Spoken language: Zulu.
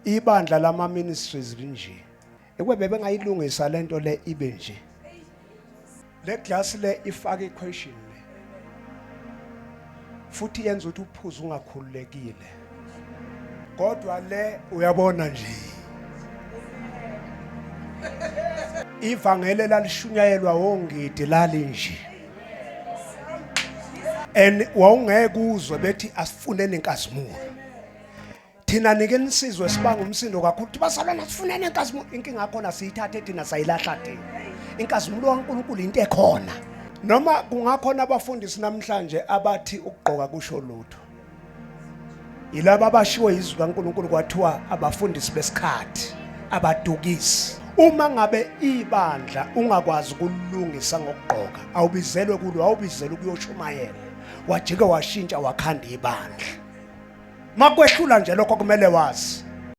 ibandla lama ministries linje ekube bengayilungisa lento le ibe nje le glass le ifaka equation le futhi yenza ukuthi uphuzo ungakhululekile kodwa le uyabona nje ivangeli lalishunyayelwa wongidi lalinje and wawungeke uzwe bethi asifuneni inkazimulo thina nike nisizwe sibanga umsindo kakhulu ukuthi basalona sifuneni inkazimulo inkinga khona siyithathe thina sayilahla thina inkazimulo kaNkulunkulu into ekhona noma kungakhona abafundisi namhlanje abathi ukugqoka kusho lutho yilabo abashiwe izwi kaNkulunkulu kwathiwa abafundisi besikhathi abadukisi uma ngabe ibandla ungakwazi ukulungisa ngokugqoka awubizelwe kulo awubizelwe ukuyoshumayela wajike washintsha wakhanda ibandla makwehlula nje lokho kumele wazi